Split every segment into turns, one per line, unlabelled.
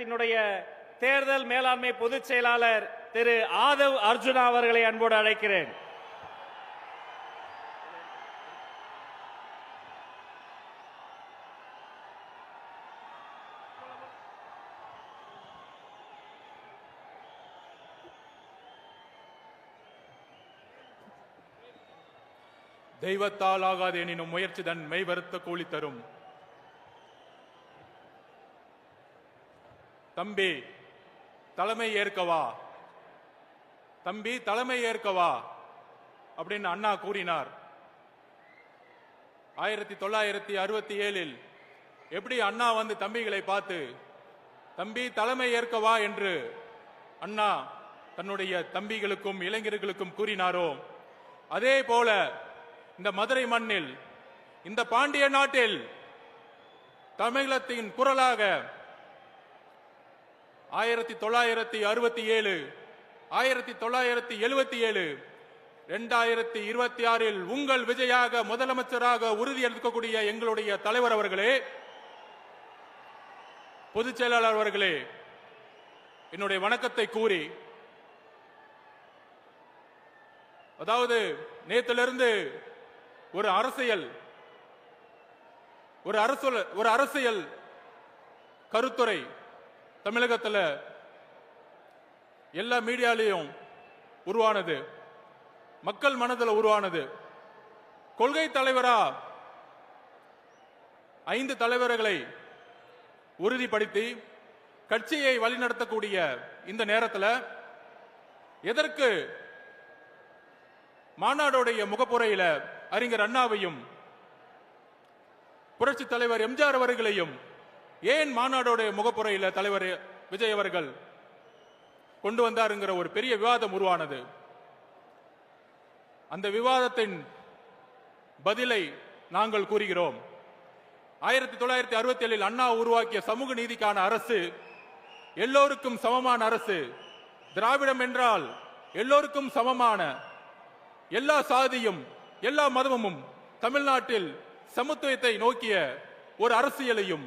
கழகத்தினுடைய தேர்தல் மேலாண்மை பொதுச் செயலாளர் திரு ஆதவ் அர்ஜுனா அவர்களை அன்போடு அழைக்கிறேன்.
தெய்வத்தால் ஆகாது எனினும் முயற்சி தன் மெய்வருத்த கூலி தரும். தம்பி தலைமை ஏற்கவா, தம்பி தலைமை ஏற்கவா அப்படின்னு அண்ணா கூறினார். 1967 எப்படி அண்ணா வந்து தம்பிகளை பார்த்து தம்பி தலைமை ஏற்கவா என்று அண்ணா தன்னுடைய தம்பிகளுக்கும் இளைஞர்களுக்கும் கூறினாரோ, அதே போல இந்த மதுரை மண்ணில், இந்த பாண்டிய நாட்டில் தமிழகத்தின் குரலாக 1967, 1977, 2026 உங்கள் விஜயாக முதலமைச்சராக உறுதியெடுக்கக்கூடிய எங்களுடைய தலைவர் அவர்களே, பொதுச் செயலாளர் அவர்களே, என்னுடைய வணக்கத்தை கூறி, அதாவது நேற்றிலிருந்து ஒரு அரசியல் கருத்துரை தமிழகத்தில் எல்லா மீடியாலையும் உருவானது, மக்கள் மனதில் உருவானது. கொள்கை தலைவரா 5 தலைவர்களை உறுதிப்படுத்தி கட்சியை வழிநடத்தக்கூடிய இந்த நேரத்தில் எதற்கு மாநாடுடைய முகப்புரையில அறிஞர் அண்ணாவையும் புரட்சி தலைவர் எம்ஜிஆர் அவர்களையும் ஏன் மாநாடுடைய முகப்புரையில தலைவர் விஜய் அவர்கள் கொண்டு வந்தாருங்கிற ஒரு பெரிய விவாதம் உருவானது. அந்த விவாதத்தின் பதிலை நாங்கள் கூறுகிறோம். 1967 அண்ணா உருவாக்கிய சமூக நீதிக்கான அரசு எல்லோருக்கும் சமமான அரசு. திராவிடம் என்றால் எல்லோருக்கும் சமமான, எல்லா சாதியும் எல்லா மதமும் தமிழ்நாட்டில் சமத்துவத்தை நோக்கிய ஒரு அரசியலையும்,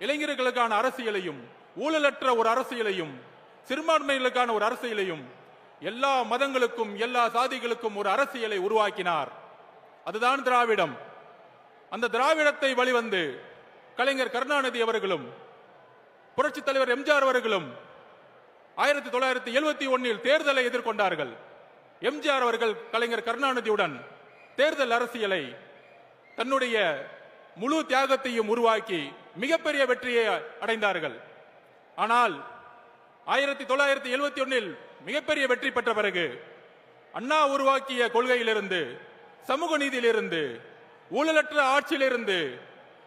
இளைஞர்களுக்கான அரசியலையும், ஊழலற்ற ஒரு அரசியலையும், சிறுபான்மைகளுக்கான ஒரு அரசியலையும், எல்லா மதங்களுக்கும் எல்லா சாதிகளுக்கும் ஒரு அரசியலை உருவாக்கினார். அதுதான் திராவிடம். அந்த திராவிடத்தை வழிவந்து கலைஞர் கருணாநிதி அவர்களும் புரட்சி தலைவர் எம்ஜிஆர் அவர்களும் 1971 தேர்தலை எதிர்கொண்டார்கள். எம்ஜிஆர் அவர்கள் கலைஞர் கருணாநிதியுடன் தேர்தல் அரசியலை தன்னுடைய முழு தியாகத்தையும் உருவாக்கி மிகப்பெரிய வெற்றியை அடைந்தார்கள். ஆனால் 1971 மிகப்பெரிய வெற்றி பெற்ற பிறகு அண்ணா உருவாக்கிய கொள்கையிலிருந்து, சமூக நீதியிலிருந்து, ஊழலற்ற ஆட்சியிலிருந்து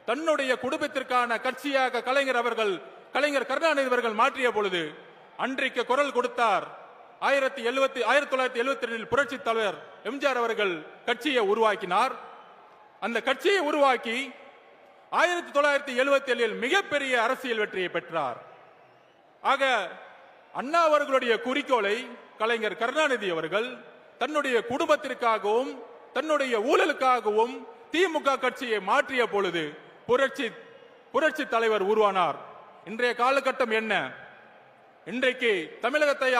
தன்னுடைய குடும்பத்திற்கான கட்சியாக கலைஞர் கருணாநிதி அவர்கள் மாற்றிய பொழுது அன்றைக்கு குரல் கொடுத்தார். 1972 புரட்சி தலைவர் எம்ஜிஆர் அவர்கள் கட்சியை உருவாக்கினார். அந்த கட்சியை உருவாக்கி 1977 மிகப்பெரிய அரசியல் வெற்றியை பெற்றார். ஆக அண்ணா அவர்களுடைய குறிக்கோளை கலைஞர் கருணாநிதி அவர்கள் தன்னுடைய குடும்பத்திற்காகவும் தன்னுடைய ஊழலுக்காகவும் திமுக கட்சியை மாற்றிய பொழுது புரட்சி தலைவர் உருவானார். இன்றைய காலகட்டம் என்ன? இன்றைக்கு தமிழகத்தை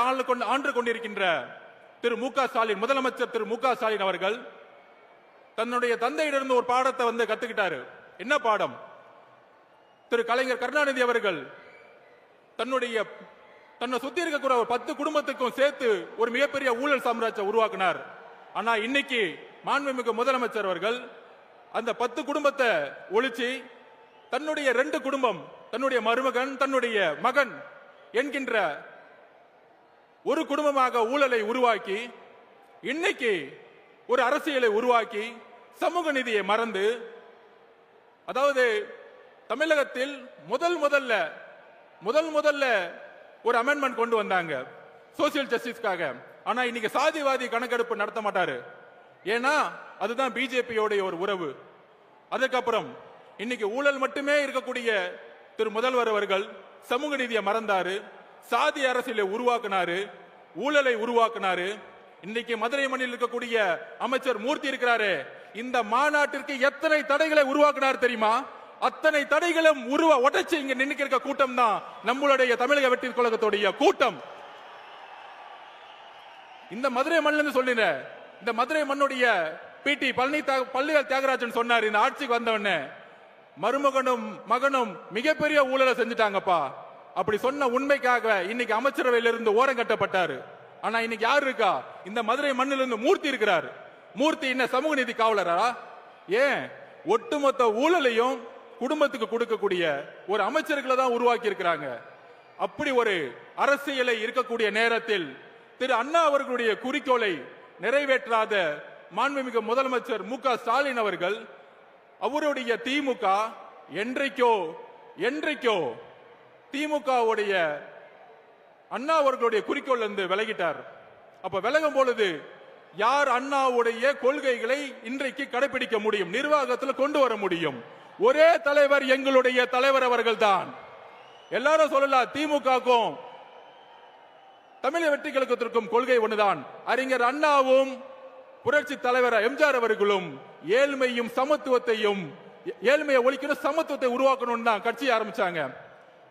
ஆண்டு கொண்டிருக்கின்ற திரு மு க ஸ்டாலின், முதலமைச்சர் திரு மு க ஸ்டாலின் அவர்கள் தன்னுடைய தந்தையிலிருந்து ஒரு பாடத்தை கத்துக்கிட்டாரு. என்ன பாடம்? திரு கலைஞர் கருணாநிதி அவர்கள் தன்னை சுத்தி இருக்கிற 10 குடும்பத்துக்கும் சேர்த்து ஒரு மிகப்பெரிய ஊழல் சாம்ராஜ்யம் உருவாக்கினார். ஆனா இன்னைக்கு மாண்புமிகு முதலமைச்சர் அவர்கள் அந்த 10 குடும்பத்தை ஒழிச்சு தன்னுடைய 2 குடும்பம், தன்னுடைய மருமகன், தன்னுடைய மகன் என்கின்ற ஒரு குடும்பமாக ஊழலை உருவாக்கி இன்னைக்கு ஒரு அரசியலை உருவாக்கி சமூக நீதியை மறந்து, அதாவது தமிழகத்தில் முதல் முதல்ல ஒரு அமெண்ட்மெண்ட் கொண்டு வந்தாங்க சோசியல் ஜஸ்டிஸ்க்காக. ஆனா இன்னைக்கு சாதிவாதி கணக்கெடுப்பு நடத்த மாட்டாரு. ஏன்னா அதுதான் பிஜேபியோடைய ஒரு உறவு. அதுக்கப்புறம் இன்னைக்கு ஊழல் மட்டுமே இருக்கக்கூடிய திரு முதல்வர் அவர்கள் சமூக நீதியை மறந்தாரு, சாதி அரசியலை உருவாக்கினாரு, ஊழலை உருவாக்கினாரு. இன்னைக்கு மதுரை மண்ணில் இருக்கக்கூடிய அமைச்சர் மூர்த்தி இருக்கிறாரு, இந்த மாநாட்டிற்கு எத்தனை தடைகளை உருவாக்கினார் தெரியுமா? அத்தனை தடைகளும் உடைச்சு இங்க நின்னுக்கிற கூட்டம் தான் நம்மளுடைய தமிழக வெற்றி கழகத்துடைய கூட்டம். இந்த மதுரை மண்ணிலிருந்து சொல்லின, இந்த மதுரை மண்ணுடைய பிடி பழனிவேல் தியாகராஜன் சொன்னார், இந்த ஆட்சிக்கு வந்தவன மருமகனும் மகனும் மிகப்பெரிய ஊழலை செஞ்சுட்டாங்கப்பா. அப்படி சொன்ன உண்மைக்காக இன்னைக்கு அமைச்சரவையிலிருந்து ஓரம் கட்டப்பட்டாரு. ஆனா இன்னைக்கு யாரு இருக்கா? இந்த மதுரை மண்ணிலிருந்து மூர்த்தி இருக்கிறார். மூர்த்தி என்ன சமூக நீதி காவலரா? ஏன் ஒட்டுமொத்த ஊழலையும் குடும்பத்துக்கு கொடுக்கக்கூடிய ஒரு அமைச்சர்களை தான் உருவாக்கி இருக்கிறாங்க. அப்படி ஒரு அரசியலை இருக்கக்கூடிய நேரத்தில் திரு அண்ணா அவர்களுடைய குறிக்கோளை நிறைவேற்றாத மாண்புமிகு முதலமைச்சர் மு.க. ஸ்டாலின் அவர்கள் அவருடைய திமுக என்றைக்கோ திமுகவுடைய அண்ணா அவர்களுடைய குறிக்கோள் இருந்து விலகிட்டார். அப்ப விலகும் பொழுது யார் அண்ணாவுடைய கொள்கைகளை இன்றைக்கு கடைபிடிக்க முடியும், நிர்வாகத்தில் கொண்டு வர முடியும்? ஒரே தலைவர், எங்களுடைய தலைவர் அவர்கள் தான். எல்லாரும் சொல்லலாம், திமுகக்கும் தமிழக வெற்றி கழகத்திற்கும் கொள்கை ஒன்றுதான். அறிஞர் அண்ணாவும் புரட்சி தலைவர் எம்ஜிஆர் அவர்களும் ஏழ்மையும் சமத்துவத்தையும், ஏழ்மையை ஒழிக்கணும், சமத்துவத்தை உருவாக்கணும் தான் கட்சி ஆரம்பிச்சாங்க.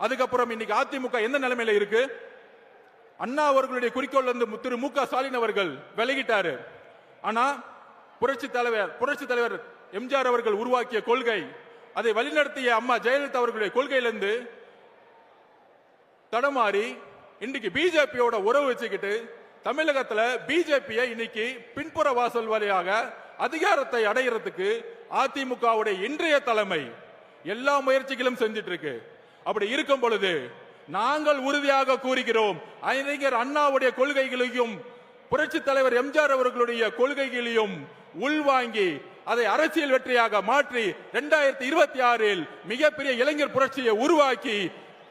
அதுக்கப்புறம் இன்னைக்கு அதிமுக எந்த நிலைமையில இருக்கு? அண்ணா அவர்களுடைய குறிக்கோள் இருந்து திரு மு.க. ஸ்டாலின் அவர்கள் விலகிட்டாரு. ஆனா புரட்சி தலைவர் எம்ஜிஆர் அவர்கள் உருவாக்கிய கொள்கை, அதை வழிநடத்திய அம்மா ஜெயலலிதா அவர்களுடைய கொள்கையிலிருந்து தடமாறி இன்னைக்கு பிஜேபியோட உறவு வச்சுக்கிட்டு தமிழகத்துல பிஜேபியை இன்னைக்கு பின்புற வாசல் வழியாக அதிகாரத்தை அடைகிறதுக்கு அதிமுகவுடைய இன்றைய தலைமை எல்லா முயற்சிகளும் செஞ்சிட்டு இருக்கு. அப்படி இருக்கும் பொழுது நாங்கள் உறுதியாக கூறுகிறோம், அறிஞர் அண்ணாவுடைய கொள்கைகளையும் புரட்சி தலைவர் எம்ஜிஆர் அவர்களுடைய கொள்கைகளையும் உள்வாங்கி அதை அரசியல் வெற்றியாக மாற்றி 2026 மிகப்பெரிய இளைஞர் புரட்சியை உருவாக்கி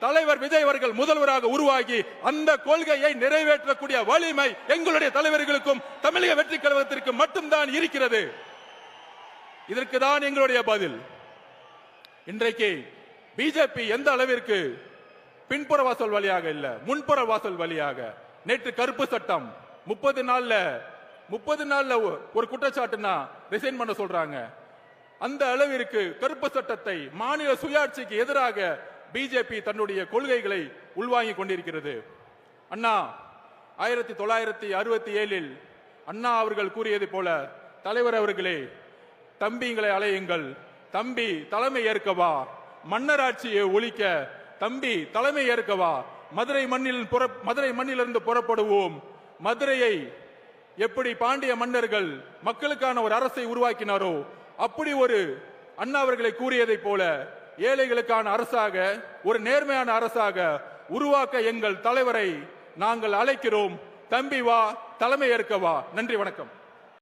தலைவர் விஜய் அவர்கள் முதல்வராக உருவாகி அந்த கொள்கையை நிறைவேற்றக்கூடிய வலிமை எங்களுடைய தலைவர்களுக்கும் தமிழக வெற்றி கழகத்திற்கு மட்டும்தான் இருக்கிறது. இதற்கு தான் எங்களுடைய பதில். இன்றைக்கு பிஜேபி எந்த அளவிற்கு பின்புற வாசல் வழியாக இல்ல, முன்புற வாசல் வழியாக, நேற்று கருப்பு சட்டம் 30 நாள்ல ஒரு குற்றச்சாட்டுனா ரிசைன் பண்ண சொல்றாங்க. அந்த அளவிற்கு கருப்பு சட்டத்தை மாநில சுயாட்சிக்கு எதிராக பிஜேபி தன்னுடைய கொள்கைகளை உள்வாங்கிக் கொண்டிருக்கிறது. அண்ணா 1967 அண்ணா அவர்கள் கூறியது போல, தலைவர் அவர்களே தம்பிங்களை அலையுங்கள், தம்பி தலைமை ஏற்கவா, மன்னராட்சியை ஒழிக்க தம்பி தலைமை ஏற்கவா, மதுரை மண்ணிலிருந்து புறப்படுவோம், மதுரையை எப்படி பாண்டிய மன்னர்கள் மக்களுக்கான ஒரு அரசை உருவாக்கினாரோ அப்படி ஒரு அண்ணா அவர்களை கூறியதை போல ஏழைகளுக்கான அரசாக, ஒரு நேர்மையான அரசாக உருவாக்க எங்கள் தலைவரை நாங்கள் அழைக்கிறோம். தம்பி வா, தலைமை ஏற்கவா. நன்றி, வணக்கம்.